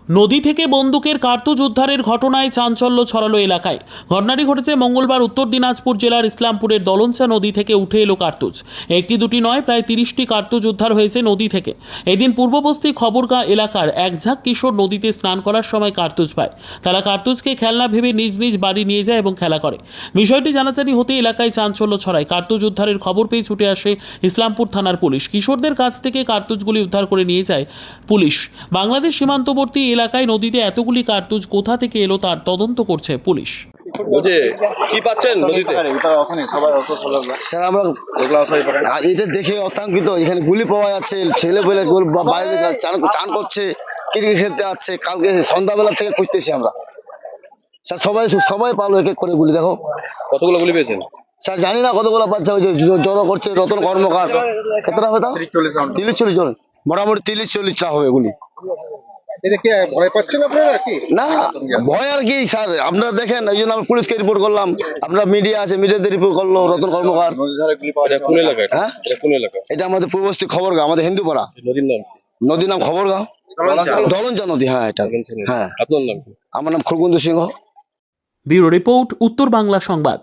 নদী থেকে বন্দুকের কার্তুজ উদ্ধারের ঘটনায় চাঞ্চল্য ছড়ালো এলাকায়। ঘটনাটি ঘটেছে মঙ্গলবার উত্তর দিনাজপুর জেলার ইসলামপুরের দলনচা নদী থেকে উঠে এলো কার্তুজ। একটি দুটি নয়, প্রায় 30টি কার্তুজ উদ্ধার হয়েছে নদী থেকে। এদিন পূর্ববস্তি খবরগাঁ এলাকার এক ঝাঁক কিশোর নদীতে স্নান করার সময় কার্তুজ পায়। তারা কার্তুজকে খেলনা ভেবে নিজ নিজ বাড়ি নিয়ে যায় এবং খেলা করে। বিষয়টি জানাজানি হতে এলাকায় চাঞ্চল্য ছড়ায়। কার্তুজ উদ্ধারের খবর পেয়ে ছুটে আসে ইসলামপুর থানার পুলিশ। কিশোরদের কাছ থেকে কার্তুজগুলি উদ্ধার করে নিয়ে যায় পুলিশ। বাংলাদেশ সীমান্তবর্তী এলাকায় নদীতে এতগুলি কার্তুজ কোথা থেকে এলো তার তদন্ত করছে পুলিশ। বুঝে কি পাচ্ছেন নদীতে? স্যার আমরা এটা দেখে অত্যাঙ্কিত। এখানে গুলি পাওয়া যাচ্ছে, ছেলে পেলে বাইরে চান করছে, ক্রিকেট খেলতে আসছে। কালকে সন্ধ্যাবেলা থেকে খুঁজতেছি আমরা স্যার। সবাই পালো এক এক করে গুলি। দেখো কতগুলো গুলি পেয়েছেন? স্যার জানি না কতগুলো বাচ্চা ওই যে জড়ো করছে রতন কর্মকার। কতটা হবে তা? 30-40 জন, মোটামুটি 30-40টা হবে গুলি। ভয় পাচ্ছেন আপনারা কি? না ভয় আর কি স্যার, আপনারা দেখেন, ওই জন্য আমরা পুলিশকে রিপোর্ট করলাম। আপনার মিডিয়া আছে, মিডিয়াতে রিপোর্ট করলো রতন কর্মকার। এটা কোন এলাকায়? হ্যাঁ এটা কোন এলাকা? এটা আমাদের পূর্ববস্তি খবরগাঁও, আমাদের হিন্দুপাড়া। নদীর নাম? নদীর নাম খবরগাঁও, দলনচা নদী। হ্যাঁ এটা। হ্যাঁ আপনার নাম কি? আমার নাম খড়গুন্দ সিংহ। ব্যুরো রিপোর্ট, উত্তর বাংলা সংবাদ।